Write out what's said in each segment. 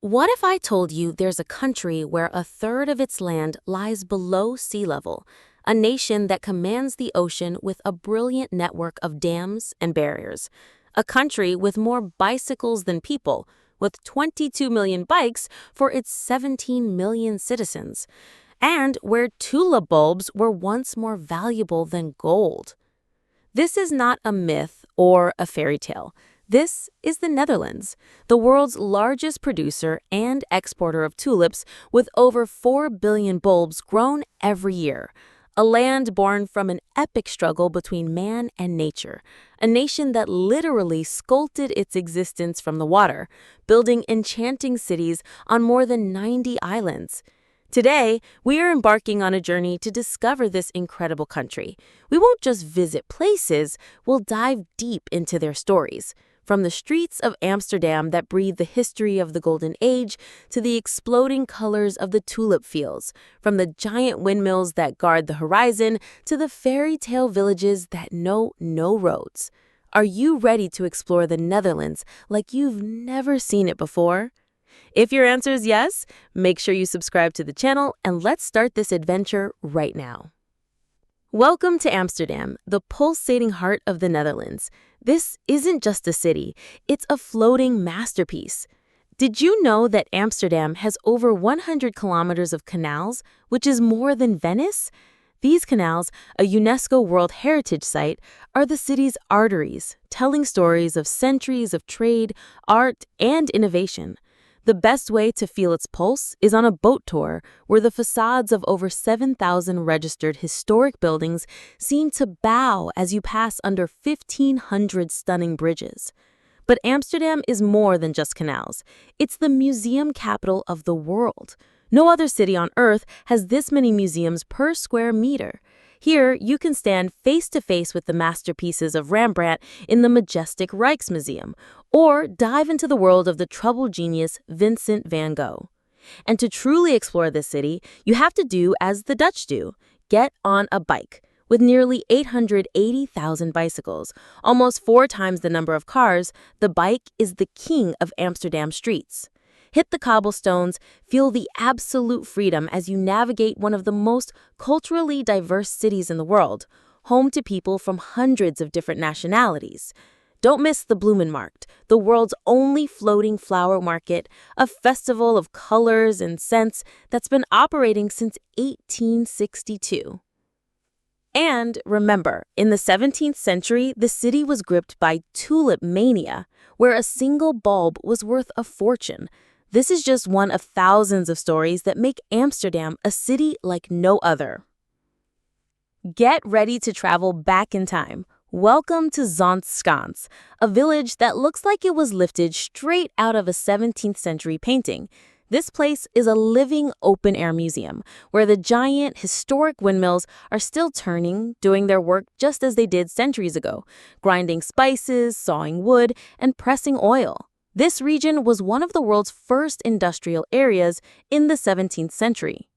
What if I told you there's a country where a third of its land lies below sea level, a nation that commands the ocean with a brilliant network of dams and barriers, a country with more bicycles than people, with 22 million bikes for its 17 million citizens, and where tulip bulbs were once more valuable than gold? This is not a myth or a fairy tale. This is the Netherlands, the world's largest producer and exporter of tulips, with over 4 billion bulbs grown every year. A land born from an epic struggle between man and nature. A nation that literally sculpted its existence from the water, building enchanting cities on more than 90 islands. Today, we are embarking on a journey to discover this incredible country. We won't just visit places, we'll dive deep into their stories. From the streets of Amsterdam that breathe the history of the Golden Age to the exploding colors of the tulip fields, from the giant windmills that guard the horizon to the fairy tale villages that know no roads. Are you ready to explore the Netherlands like you've never seen it before? If your answer is yes, make sure you subscribe to the channel and let's start this adventure right now. Welcome to Amsterdam, the pulsating heart of the Netherlands. This isn't just a city, it's a floating masterpiece. Did you know that Amsterdam has over 100 kilometers of canals, which is more than Venice? These canals, a UNESCO World Heritage Site, are the city's arteries, telling stories of centuries of trade, art, and innovation. The best way to feel its pulse is on a boat tour, where the facades of over 7,000 registered historic buildings seem to bow as you pass under 1,500 stunning bridges. But Amsterdam is more than just canals. It's the museum capital of the world. No other city on Earth has this many museums per square meter. Here, you can stand face-to-face with the masterpieces of Rembrandt in the majestic Rijksmuseum, or dive into the world of the troubled genius Vincent van Gogh. And to truly explore this city, you have to do as the Dutch do: get on a bike. With nearly 880,000 bicycles, almost 4 times the number of cars, the bike is the king of Amsterdam streets. Hit the cobblestones, feel the absolute freedom as you navigate one of the most culturally diverse cities in the world, home to people from hundreds of different nationalities. Don't miss the Bloemenmarkt, the world's only floating flower market, a festival of colors and scents that's been operating since 1862. And remember, in the 17th century, the city was gripped by tulip mania, where a single bulb was worth a fortune. This is just one of thousands of stories that make Amsterdam a city like no other. Get ready to travel back in time. Welcome to Zandskans, a village that looks like it was lifted straight out of a 17th century painting. This place is a living open-air museum where the giant historic windmills are still turning, doing their work just as they did centuries ago, grinding spices, sawing wood, and pressing oil. This region was one of the world's first industrial areas in the 17th century.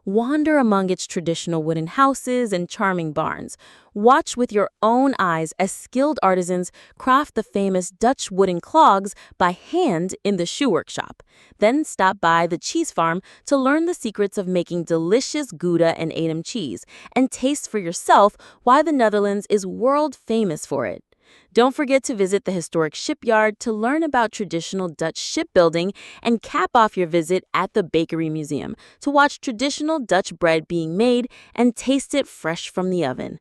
Wander among its traditional wooden houses and charming barns. Watch with your own eyes as skilled artisans craft the famous Dutch wooden clogs by hand in the shoe workshop. Then stop by the cheese farm to learn the secrets of making delicious Gouda and Edam cheese, and taste for yourself why the Netherlands is world famous for it. Don't forget to visit the historic shipyard to learn about traditional Dutch shipbuilding, and cap off your visit at the Bakery Museum to watch traditional Dutch bread being made and taste it fresh from the oven.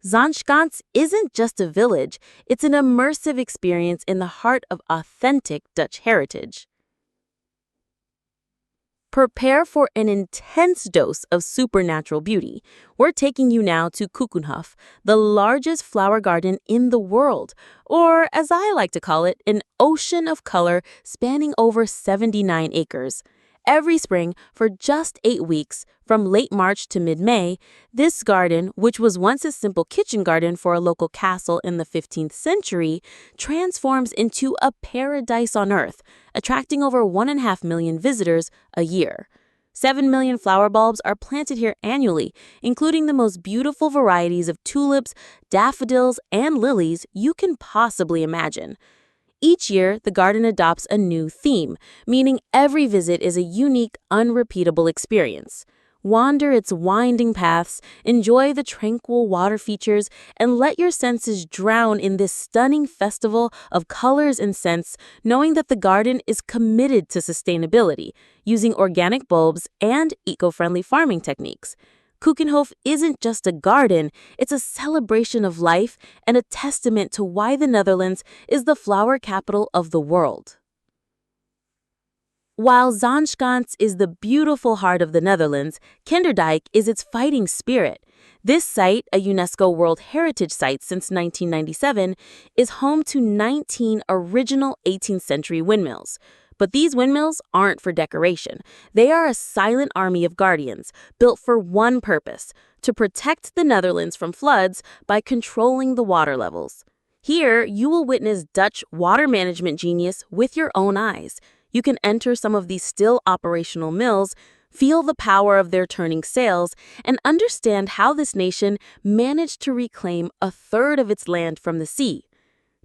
Zandskans isn't just a village, it's an immersive experience in the heart of authentic Dutch heritage. Prepare for an intense dose of supernatural beauty. We're taking you now to Keukenhof, the largest flower garden in the world, or as I like to call it, an ocean of color spanning over 79 acres. Every spring, for just 8 weeks, from late March to mid-May, this garden, which was once a simple kitchen garden for a local castle in the 15th century, transforms into a paradise on earth, attracting over 1.5 million visitors a year. 7 million flower bulbs are planted here annually, including the most beautiful varieties of tulips, daffodils, and lilies you can possibly imagine. Each year, the garden adopts a new theme, meaning every visit is a unique, unrepeatable experience. Wander its winding paths, enjoy the tranquil water features, and let your senses drown in this stunning festival of colors and scents, knowing that the garden is committed to sustainability, using organic bulbs and eco-friendly farming techniques. Keukenhof isn't just a garden, it's a celebration of life and a testament to why the Netherlands is the flower capital of the world. While Zaanschans is the beautiful heart of the Netherlands, Kinderdijk is its fighting spirit. This site, a UNESCO World Heritage Site since 1997, is home to 19 original 18th century windmills. But these windmills aren't for decoration. They are a silent army of guardians, built for one purpose: to protect the Netherlands from floods by controlling the water levels. Here, you will witness Dutch water management genius with your own eyes. You can enter some of these still operational mills, feel the power of their turning sails, and understand how this nation managed to reclaim a third of its land from the sea.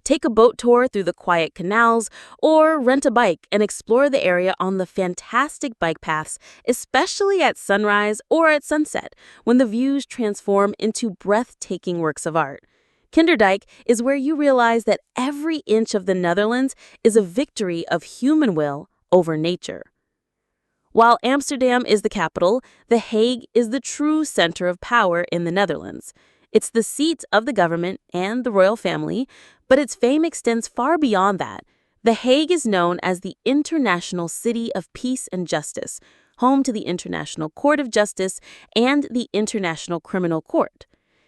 Take a boat tour through the quiet canals, or rent a bike and explore the area on the fantastic bike paths, especially at sunrise or at sunset, when the views transform into breathtaking works of art. Kinderdijk is where you realize that every inch of the Netherlands is a victory of human will over nature. While Amsterdam is the capital, The Hague is the true center of power in the Netherlands. It's the seat of the government and the royal family, but its fame extends far beyond that. The Hague is known as the International City of Peace and Justice, home to the International Court of Justice and the International Criminal Court.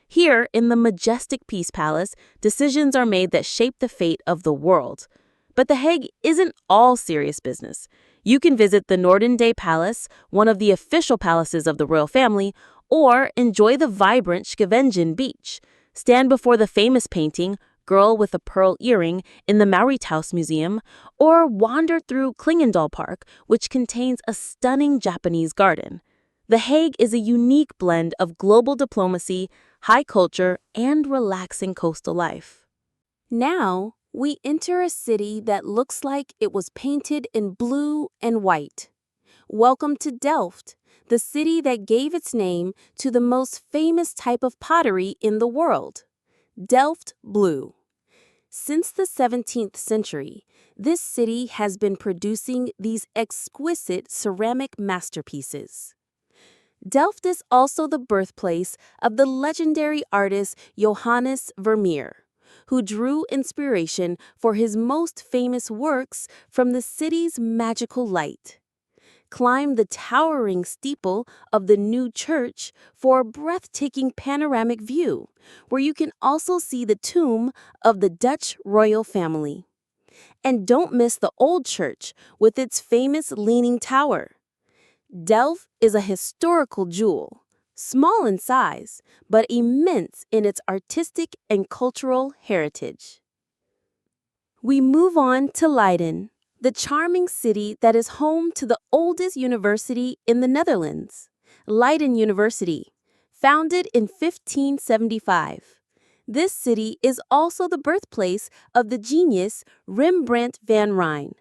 Here, in the majestic Peace Palace, decisions are made that shape the fate of the world. But The Hague isn't all serious business. You can visit the Noordenday Palace, one of the official palaces of the royal family, or enjoy the vibrant Scheveningen beach. Stand before the famous painting, Girl with a Pearl Earring, in the Mauritshuis Museum, or wander through Klingendal Park, which contains a stunning Japanese garden. The Hague is a unique blend of global diplomacy, high culture, and relaxing coastal life. Now, we enter a city that looks like it was painted in blue and white. Welcome to Delft, the city that gave its name to the most famous type of pottery in the world, Delft blue. Since the 17th century, this city has been producing these exquisite ceramic masterpieces. Delft is also the birthplace of the legendary artist Johannes Vermeer, who drew inspiration for his most famous works from the city's magical light. Climb the towering steeple of the new church for a breathtaking panoramic view, where you can also see the tomb of the Dutch royal family. And don't miss the old church with its famous leaning tower. Delft is a historical jewel, small in size, but immense in its artistic and cultural heritage. We move on to Leiden, the charming city that is home to the oldest university in the Netherlands, Leiden University, founded in 1575. This city is also the birthplace of the genius Rembrandt van Rijn.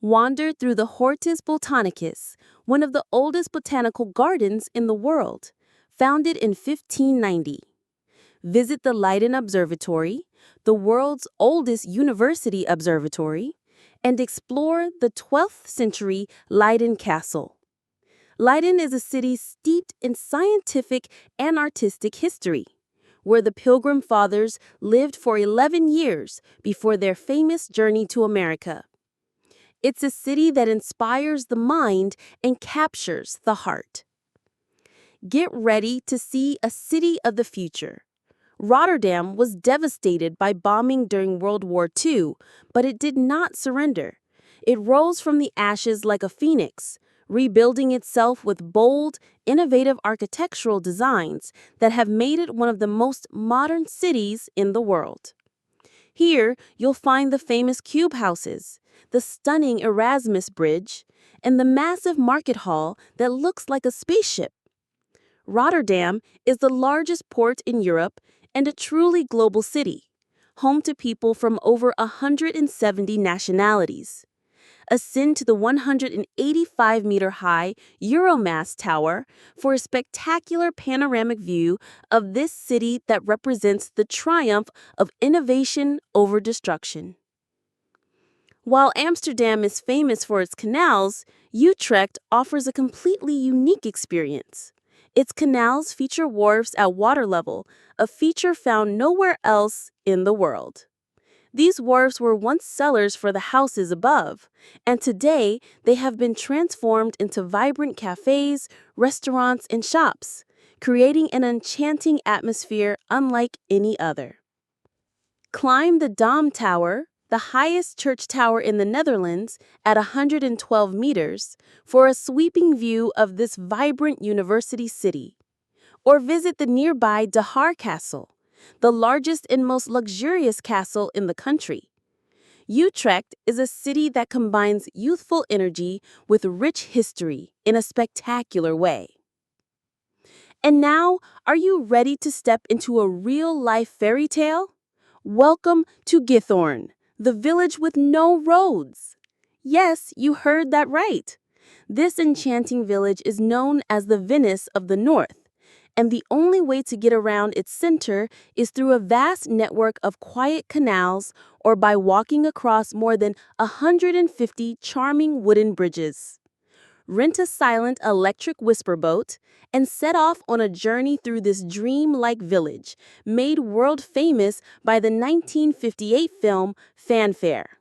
Wander through the Hortus Botanicus, one of the oldest botanical gardens in the world, founded in 1590. Visit the Leiden Observatory, the world's oldest university observatory, and explore the 12th century Leiden Castle. Leiden is a city steeped in scientific and artistic history, where the Pilgrim Fathers lived for 11 years before their famous journey to America. It's a city that inspires the mind and captures the heart. Get ready to see a city of the future. Rotterdam was devastated by bombing during World War II, but it did not surrender. It rose from the ashes like a phoenix, rebuilding itself with bold, innovative architectural designs that have made it one of the most modern cities in the world. Here, you'll find the famous cube houses, the stunning Erasmus Bridge, and the massive market hall that looks like a spaceship. Rotterdam is the largest port in Europe and a truly global city, home to people from over 170 nationalities. Ascend to the 185-meter-high Euromast Tower for a spectacular panoramic view of this city that represents the triumph of innovation over destruction. While Amsterdam is famous for its canals, Utrecht offers a completely unique experience. Its canals feature wharves at water level, a feature found nowhere else in the world. These wharves were once cellars for the houses above, and today they have been transformed into vibrant cafes, restaurants, and shops, creating an enchanting atmosphere unlike any other. Climb the Dom Tower, the highest church tower in the Netherlands, at 112 meters, for a sweeping view of this vibrant university city. Or visit the nearby De Haar Castle, the largest and most luxurious castle in the country. Utrecht is a city that combines youthful energy with rich history in a spectacular way. And now, are you ready to step into a real-life fairy tale? Welcome to Giethoorn, the village with no roads. Yes, you heard that right. This enchanting village is known as the Venice of the North, and the only way to get around its center is through a vast network of quiet canals or by walking across more than 150 charming wooden bridges. Rent a silent electric whisper boat and set off on a journey through this dream-like village, made world famous by the 1958 film Fanfare.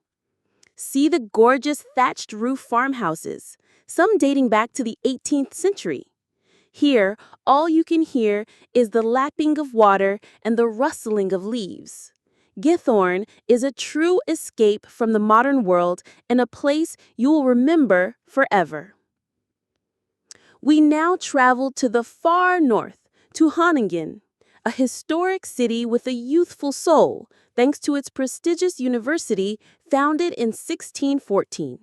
See the gorgeous thatched roof farmhouses, some dating back to the 18th century. Here, all you can hear is the lapping of water and the rustling of leaves. Giethoorn is a true escape from the modern world and a place you will remember forever. We now travel to the far north, to Groningen, a historic city with a youthful soul, thanks to its prestigious university founded in 1614.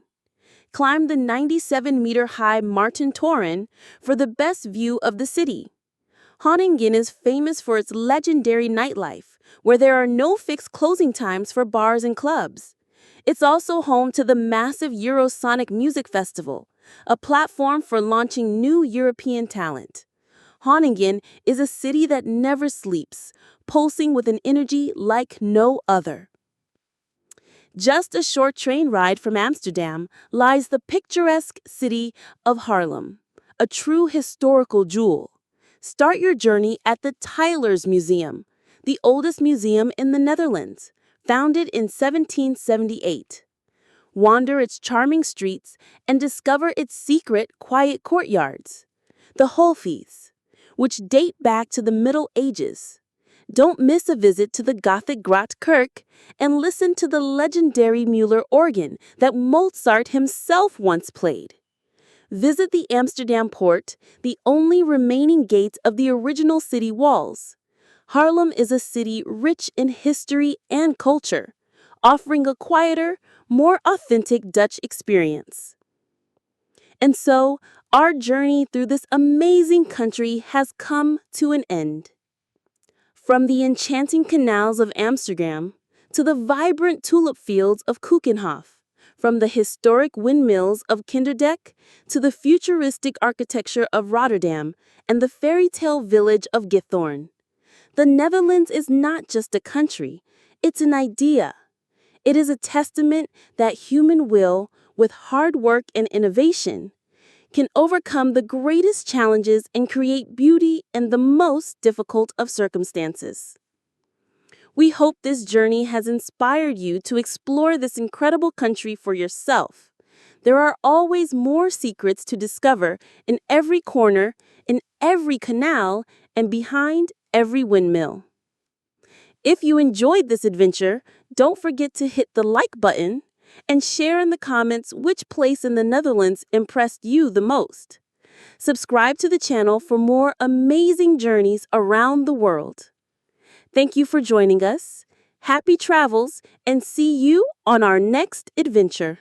Climb the 97-meter-high Martin Toren for the best view of the city. Groningen is famous for its legendary nightlife, where there are no fixed closing times for bars and clubs. It's also home to the massive Eurosonic Music Festival, a platform for launching new European talent. Groningen is a city that never sleeps, pulsing with an energy like no other. Just a short train ride from Amsterdam lies the picturesque city of Haarlem, a true historical jewel. Start your journey at the Tylers Museum, the oldest museum in the Netherlands, founded in 1778. Wander its charming streets and discover its secret, quiet courtyards, the Hofjes, which date back to the Middle Ages. Don't miss a visit to the Gothic Grote Kerk and listen to the legendary Müller organ that Mozart himself once played. Visit the Amsterdam port, the only remaining gate of the original city walls. Haarlem is a city rich in history and culture, offering a quieter, more authentic Dutch experience. And so, our journey through this amazing country has come to an end. From the enchanting canals of Amsterdam to the vibrant tulip fields of Keukenhof, from the historic windmills of Kinderdijk to the futuristic architecture of Rotterdam and the fairy tale village of Giethoorn, the Netherlands is not just a country, it's an idea. It is a testament that human will, with hard work and innovation, can overcome the greatest challenges and create beauty in the most difficult of circumstances. We hope this journey has inspired you to explore this incredible country for yourself. There are always more secrets to discover in every corner, in every canal, and behind every windmill. If you enjoyed this adventure, don't forget to hit the like button and share in the comments which place in the Netherlands impressed you the most. Subscribe to the channel for more amazing journeys around the world. Thank you for joining us. Happy travels, and see you on our next adventure.